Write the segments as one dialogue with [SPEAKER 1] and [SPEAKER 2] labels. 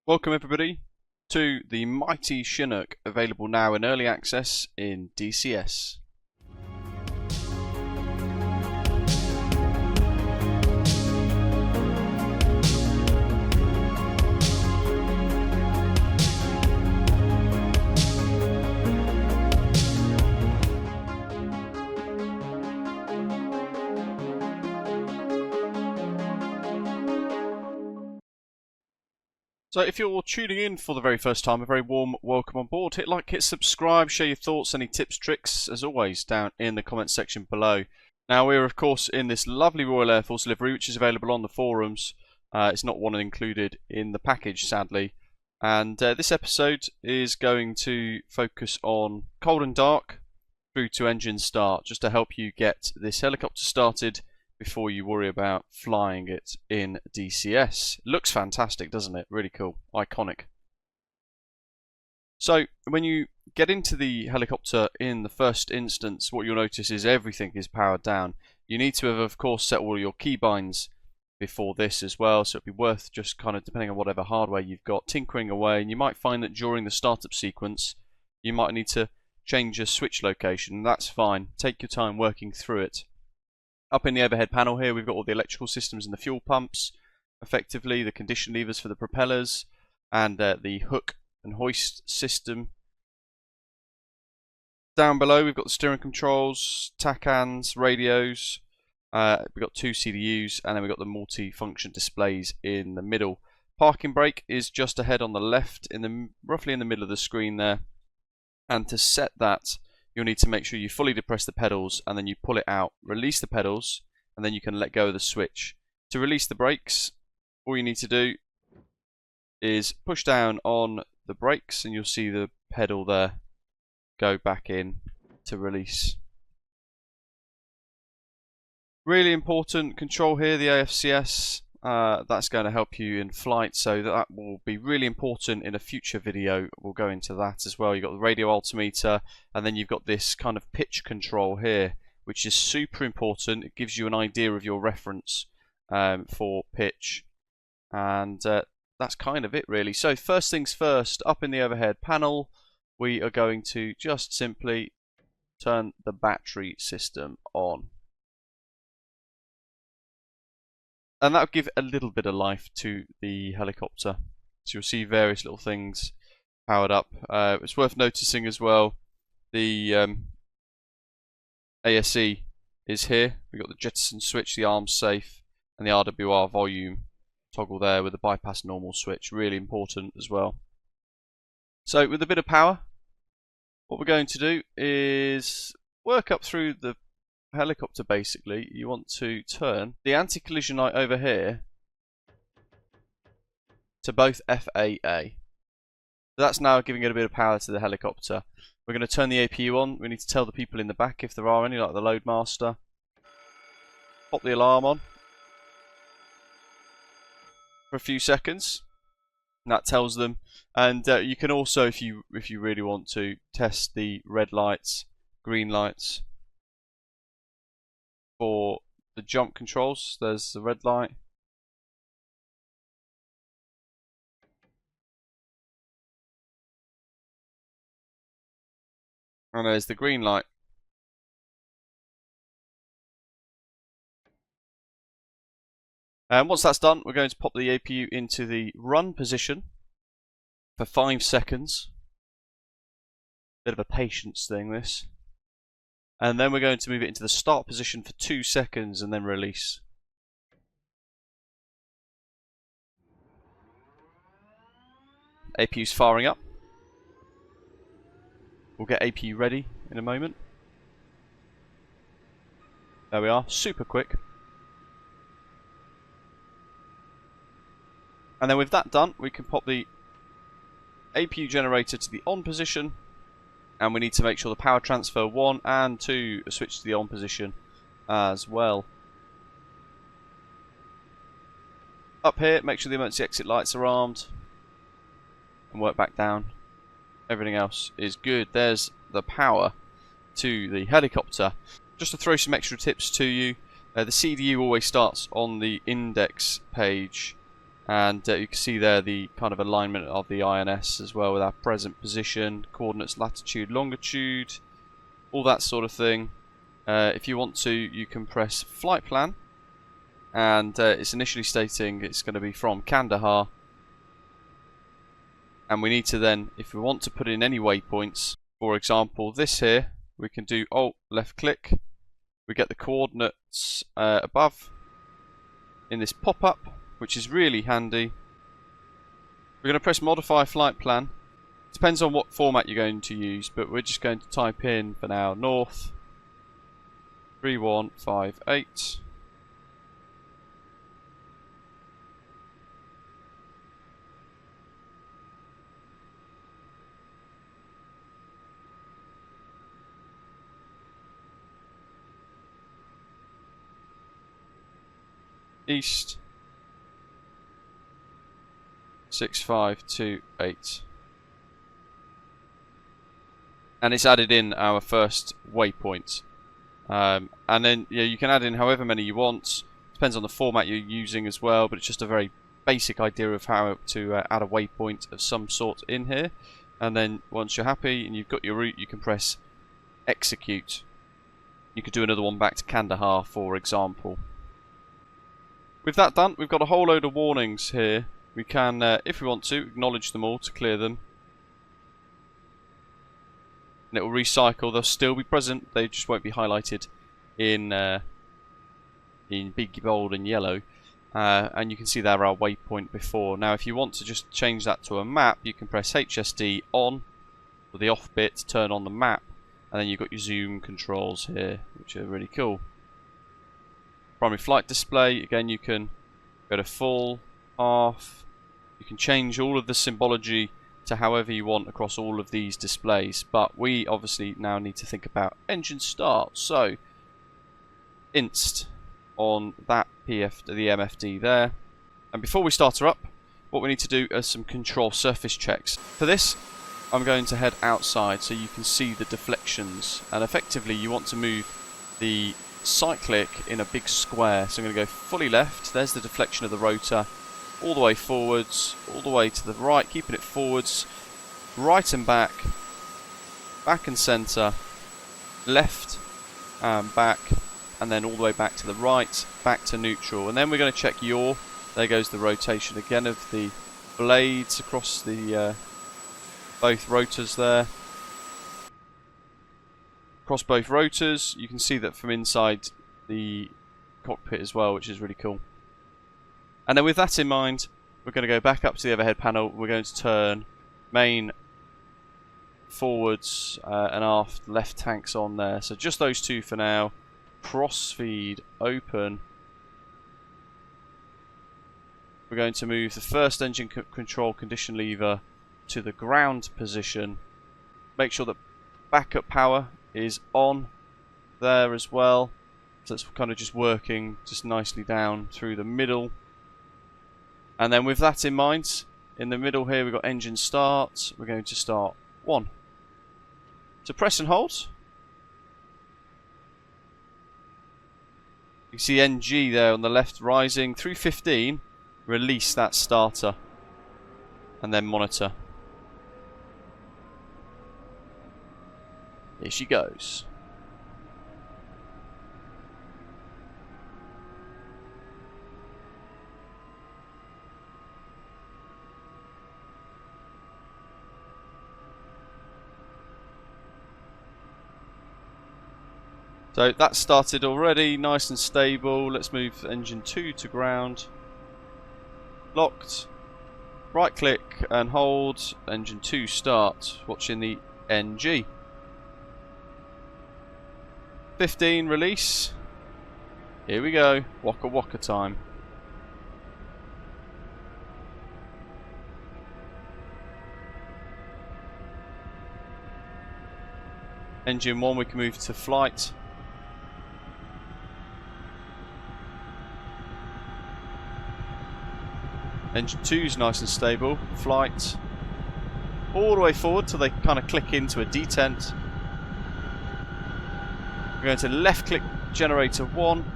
[SPEAKER 1] Welcome everybody to the mighty Chinook, available now in early access in DCS. So if you're tuning in for the very first time, a very warm welcome on board. Hit like, hit subscribe, share your thoughts, any tips, tricks, as always, down in the comments section below. Now we're of course in this lovely Royal Air Force livery, which is available on the forums. It's not one included in the package, sadly. And this episode is going to focus on cold and dark through to engine start, just to help you get this helicopter started before you worry about flying it in DCS. Looks fantastic, doesn't it? Really cool. Iconic. So, when you get into the helicopter in the first instance, what you'll notice is everything is powered down. You need to have, of course, set all your keybinds before this as well, so it'd be worth just kind of, depending on whatever hardware you've got, tinkering away, and you might find that during the startup sequence, you might need to change your switch location. That's fine. Take your time working through it. Up in the overhead panel here, we've got all the electrical systems and the fuel pumps, effectively the condition levers for the propellers, and the hook and hoist system. Down below, we've got the steering controls, TACANs, radios. We've got two CDUs, and then we've got the multi-function displays in the middle. Parking brake is just ahead on the left, roughly in the middle of the screen there. And to set that, you'll need to make sure you fully depress the pedals and then you pull it out, release the pedals, and then you can let go of the switch. To release the brakes, all you need to do is push down on the brakes and you'll see the pedal there go back in to release. Really important control here, the AFCS. That's going to help you in flight, so that will be really important in a future video. We'll go into that as well. You've got the radio altimeter, and then you've got this kind of pitch control here, which is super important. It gives you an idea of your reference for pitch, and that's kind of it really. So first things first, up in the overhead panel, we are going to just simply turn the battery system on. And that will give a little bit of life to the helicopter. So you'll see various little things powered up. It's worth noticing as well, the ASE is here. We've got the jettison switch, the arms safe, and the RWR volume toggle there with the bypass normal switch. Really important as well. So with a bit of power, what we're going to do is work up through the helicopter. Basically, you want to turn the anti-collision light over here to both FAA. That's now giving it a bit of power to the helicopter. We're going to turn the APU on. We need to tell the people in the back, if there are any, like the loadmaster. Pop the alarm on for a few seconds, and that tells them. And you can also, if you really want to, test the red lights, green lights. For the jump controls, there's the red light. And there's the green light. And once that's done, we're going to pop the APU into the run position for 5 seconds. Bit of a patience thing, this. And then we're going to move it into the start position for 2 seconds and then release. APU's firing up. We'll get APU ready in a moment. There we are, super quick. And then with that done, we can pop the APU generator to the on position. And we need to make sure the power transfer 1 and 2 are switched to the on position as well. Up here, make sure the emergency exit lights are armed. And work back down. Everything else is good. There's the power to the helicopter. Just to throw some extra tips to you, the CDU always starts on the index page. And you can see there the kind of alignment of the INS as well with our present position, coordinates, latitude, longitude, all that sort of thing. If you want to, you can press flight plan, and it's initially stating it's going to be from Kandahar. And we need to then, if we want to put in any waypoints, for example this here, we can do Alt left click, we get the coordinates above in this pop-up, which is really handy. We're going to press modify flight plan. Depends on what format you're going to use, but we're just going to type in for now north 3158. East 6528, and it's added in our first waypoint. And then you can add in however many you want. Depends on the format you're using as well, but it's just a very basic idea of how to add a waypoint of some sort in here. And then once you're happy and you've got your route, you can press execute. You could do another one back to Kandahar, for example. With that done, we've got a whole load of warnings here. We can, if we want to, acknowledge them all to clear them. And it will recycle. They'll still be present. They just won't be highlighted in big, bold and yellow. And you can see there our waypoint before. Now if you want to just change that to a map, you can press HSD on, or the off bit to turn on the map. And then you've got your zoom controls here, which are really cool. Primary flight display, again you can go to full, half, you can change all of the symbology to however you want across all of these displays, but we obviously now need to think about engine start. So inst on that the MFD there, and before we start her up, what we need to do is some control surface checks. For this I'm going to head outside so you can see the deflections, and effectively you want to move the cyclic in a big square. So I'm going to go fully left, there's the deflection of the rotor, all the way forwards, all the way to the right, keeping it forwards, right and back, back and centre, left and back, and then all the way back to the right, back to neutral. And then we're going to check yaw. There goes the rotation again of the blades across the both rotors there. Across both rotors, you can see that from inside the cockpit as well, which is really cool. And then with that in mind, we're going to go back up to the overhead panel. We're going to turn main forwards and aft left tanks on there. So just those two for now. Crossfeed open. We're going to move the first engine control condition lever to the ground position. Make sure that backup power is on there as well, so it's kind of just working just nicely down through the middle. And then with that in mind, in the middle here we've got engine start. We're going to start 1. So press and hold. You see NG there on the left rising through 15. Release that starter and then monitor. Here she goes. So that started already, nice and stable. Let's move engine 2 to ground. Locked. Right click and hold. Engine 2 start. Watching the NG. 15 release. Here we go. Waka waka time. Engine 1 we can move to flight. Engine 2 is nice and stable. Flight. All the way forward till they kind of click into a detent. We're going to left click generator 1.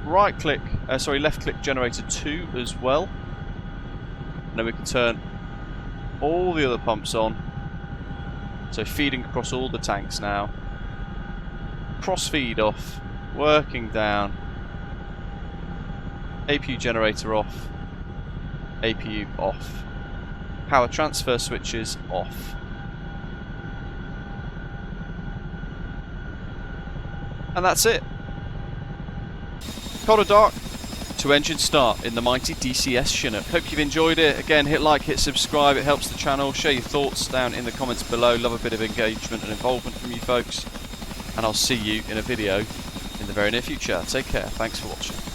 [SPEAKER 1] Right click, left click generator 2 as well. And then we can turn all the other pumps on. So feeding across all the tanks now. Cross feed off. Working down. APU generator off. APU off. Power transfer switches off. And that's it. Cold or dark to engine start in the mighty DCS Chinook. Hope you've enjoyed it. Again, hit like, hit subscribe, it helps the channel. Share your thoughts down in the comments below. Love a bit of engagement and involvement from you folks. And I'll see you in a video in the very near future. Take care. Thanks for watching.